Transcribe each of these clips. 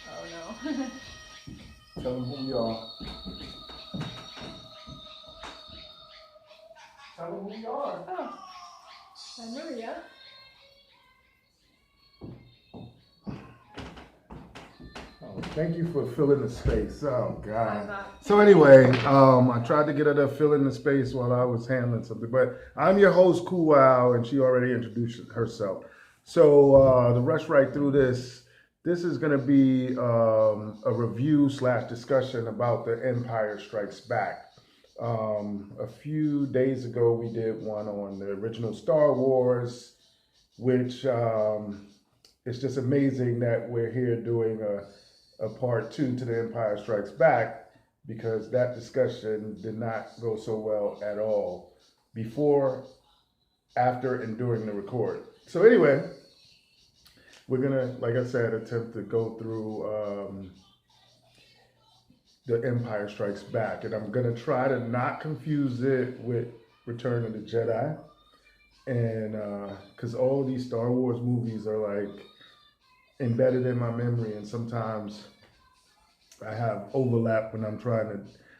Oh no. Tell them who you are. Tell them who you are. Oh, I'm Maria. Oh, thank you for filling the space. Oh I'm God. not. So anyway, I tried to get her to fill in the space while I was handling something, but I'm your host, Cool Wow, and she already introduced herself. So to rush right through this, this is going to be a review slash discussion about The Empire Strikes Back. A few days ago, we did one on the original Star Wars, which it's just amazing that we're here doing a part two to The Empire Strikes Back because that discussion did not go so well at all before, after, and during the record. So anyway, we're gonna, like I said, attempt to go through The Empire Strikes Back, and I'm gonna try to not confuse it with Return of the Jedi, and because all these Star Wars movies are like embedded in my memory, and sometimes I have overlap when I'm trying to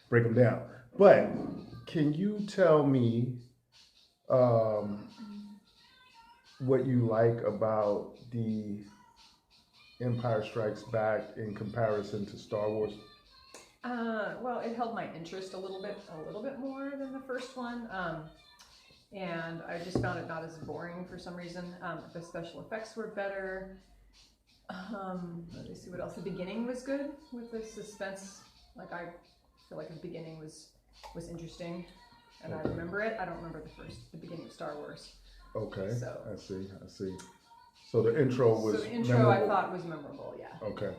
break them down. But can you tell me um, what you like about the Empire Strikes Back in comparison to Star Wars? Well, it held my interest a little bit more than the first one. And I just found it not as boring for some reason. The special effects were better. Let me see what else. The beginning was good with the suspense. Like I feel like the beginning was interesting, and I remember it. I don't remember the beginning of Star Wars. Okay, So I see. So the intro was. So the intro memorable. I thought was memorable. Yeah. Okay.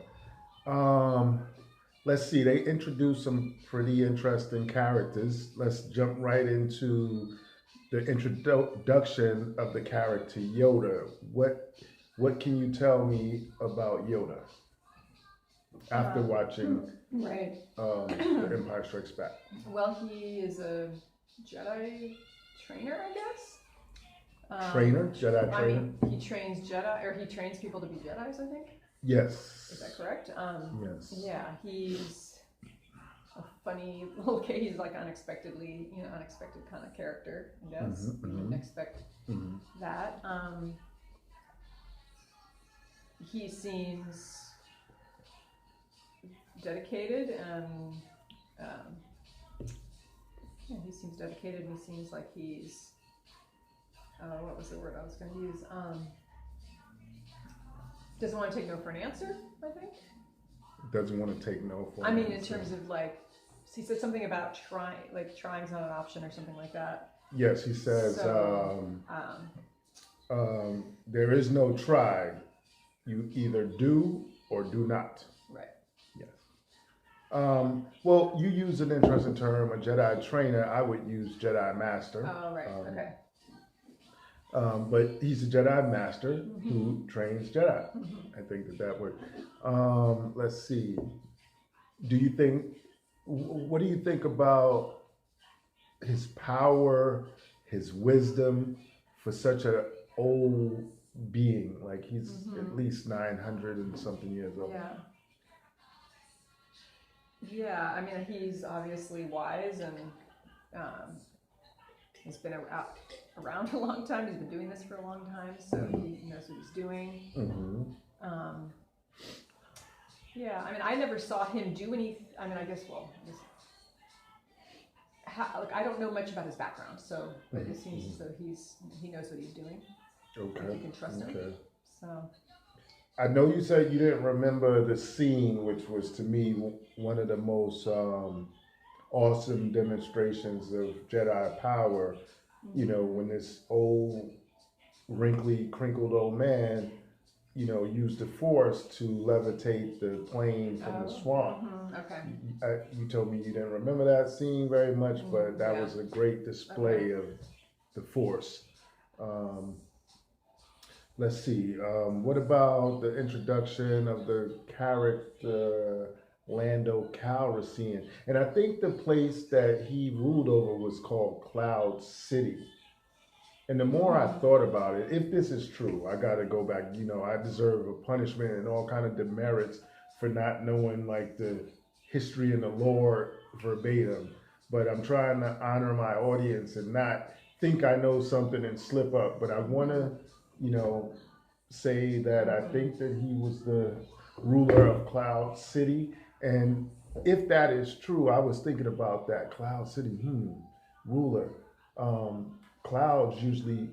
Let's see. They introduced some pretty interesting characters. Let's jump right into the introduction of the character Yoda. What can you tell me about Yoda after watching Right. The Empire Strikes Back? Well, he is a Jedi trainer, I guess. Jedi trainer? I mean, he trains Jedi, or he trains people to be Jedis, I think. Yes. Is that correct? Yes. Yeah, he's a funny little kid. He's like unexpected kind of character, I guess. You wouldn't expect that. He seems dedicated and he seems dedicated and he seems like he's what was the word I was going to use? Doesn't want to take no for an answer, I think. Doesn't want to take no for I an mean, answer. in terms of like, he said something about trying's not an option or something like that. Yes, he says So, there is no try. You either do or do not. right. Yes. Well, you use an interesting term, a Jedi trainer. I would use Jedi master. Oh, right. Okay. But he's a Jedi master who trains Jedi. I think that would. Let's see. What do you think about his power, his wisdom for such an old being? Like he's at least 900 and something years old. Yeah. Yeah, I mean, he's obviously wise and he's been around a long time. He's been doing this for a long time, so he knows what he's doing. Yeah, I mean, I never saw him do any. I mean, I guess I don't know much about his background, so but it seems as though he knows what he's doing. Okay. You can trust him. So. I know you said you didn't remember the scene, which was to me one of the most awesome demonstrations of Jedi power. You know, when this old, wrinkly, crinkled old man, used the Force to levitate the plane from the swamp. Okay. You told me you didn't remember that scene very much, but that was a great display of the Force. Let's see. What about the introduction of the character Lando Calrissian? And I think the place that he ruled over was called Cloud City. And the more I thought about it, if this is true, I got to go back. I deserve a punishment and all kind of demerits for not knowing like the history and the lore verbatim, but I'm trying to honor my audience and not think I know something and slip up. But I want to, you know, say that I think that he was the ruler of Cloud City. And if that is true, I was thinking about that Cloud City, ruler. Clouds usually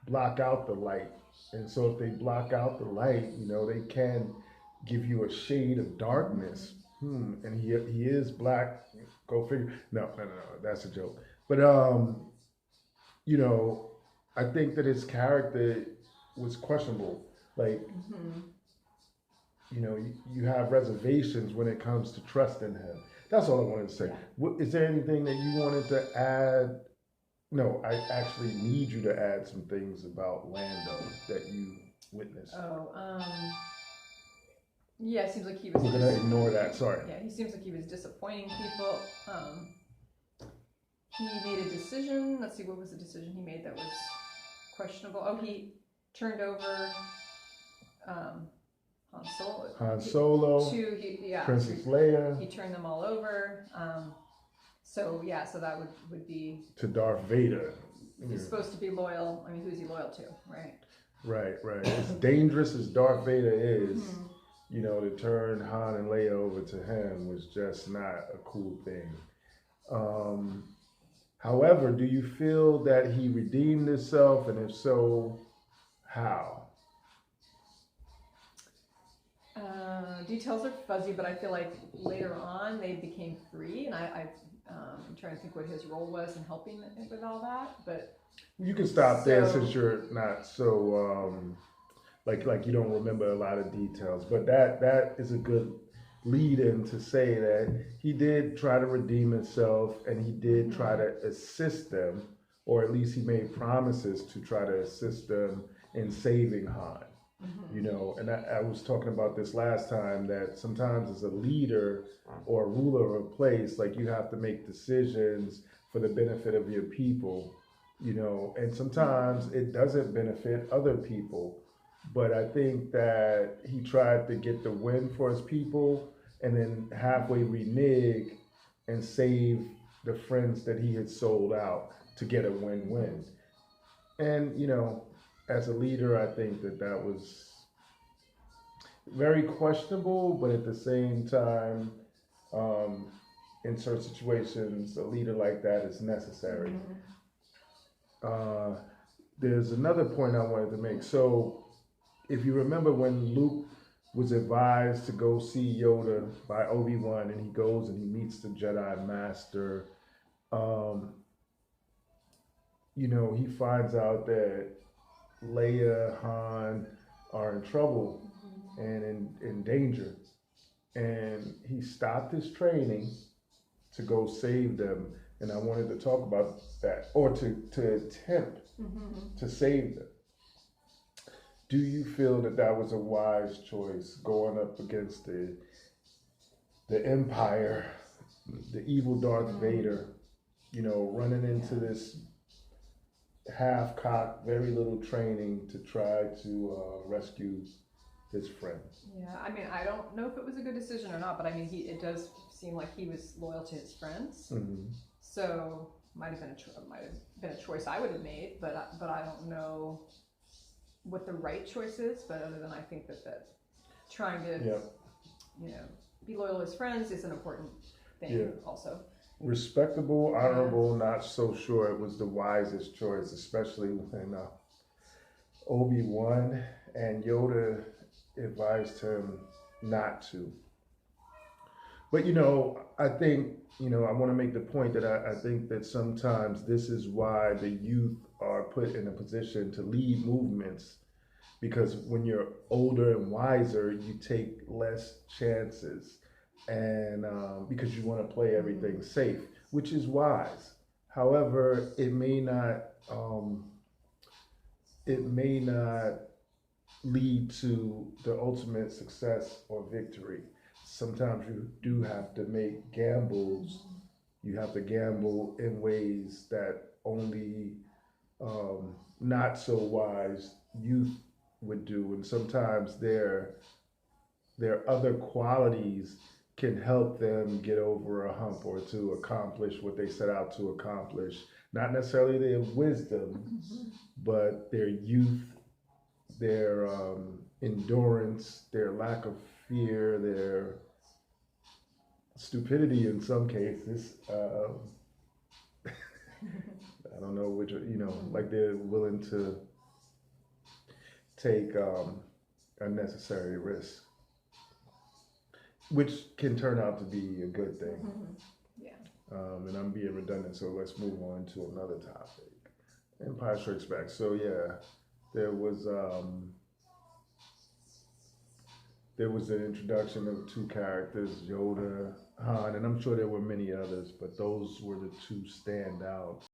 block out the light. And so if they block out the light, they can give you a shade of darkness. And he is black. Go figure. No, that's a joke. But you know, I think that his character was questionable. Like, you have reservations when it comes to trusting him. That's all I wanted to say. Is there anything that you wanted to add? No, I actually need you to add some things about Lando that you witnessed. Yeah, it seems like he was. We're gonna ignore that. Sorry. Yeah, he seems like he was disappointing people. He made a decision. Let's see, what was the decision he made that was questionable? Oh, he turned over Han Solo to Princess Leia. He turned them all over. So that would be to Darth Vader. He's supposed to be loyal. I mean, who's he loyal to, right? Right. As dangerous as Darth Vader is, to turn Han and Leia over to him was just not a cool thing. However, do you feel that he redeemed himself, and if so, how? Details are fuzzy, but I feel like later on they became free, and I'm trying to think what his role was in helping with all that. But you can stop there since you're not so like you don't remember a lot of details. But that is a good lead in to say that he did try to redeem himself, and he did try to assist them, or at least he made promises to try to assist them in saving Han. And I was talking about this last time, that sometimes as a leader or a ruler of a place, like, you have to make decisions for the benefit of your people, and sometimes it doesn't benefit other people. But I think that he tried to get the win for his people, and then halfway renege and save the friends that he had sold out to get a win-win. And, as a leader, I think that was very questionable, but at the same time, in certain situations, a leader like that is necessary. There's another point I wanted to make. So, if you remember when Luke was advised to go see Yoda by Obi-Wan, and he goes and he meets the Jedi Master, he finds out that Leia, Han are in trouble and in danger. And he stopped his training to go save them. And I wanted to talk about that, or to attempt to save them. Do you feel that was a wise choice, going up against the Empire, the evil Darth Vader, running into this half-cocked, very little training to try to rescue his friend? Yeah, I mean, I don't know if it was a good decision or not, but I mean, it does seem like he was loyal to his friends. So might have been a choice I would have made, but I don't know what the right choice is. But other than, I think that trying to be loyal to his friends is an important thing also. Respectable, honorable, not so sure it was the wisest choice, especially when Obi-Wan and Yoda advised him not to. But I think, I want to make the point that I think that sometimes this is why the youth are put in a position to lead movements, because when you're older and wiser, you take less chances, and because you want to play everything safe, which is wise. However, it may not lead to the ultimate success or victory. Sometimes you do have to make gambles. You have to gamble in ways that only not so wise youth would do, and sometimes they're their other qualities can help them get over a hump or to accomplish what they set out to accomplish. Not necessarily their wisdom, but their youth, their endurance, their lack of fear, their stupidity in some cases. I don't know which, like they're willing to take unnecessary risks, which can turn out to be a good thing. Yeah. And I'm being redundant, so let's move on to another topic. Empire Strikes Back. So yeah, there was an introduction of two characters, Yoda, Han, and I'm sure there were many others, but those were the two standouts.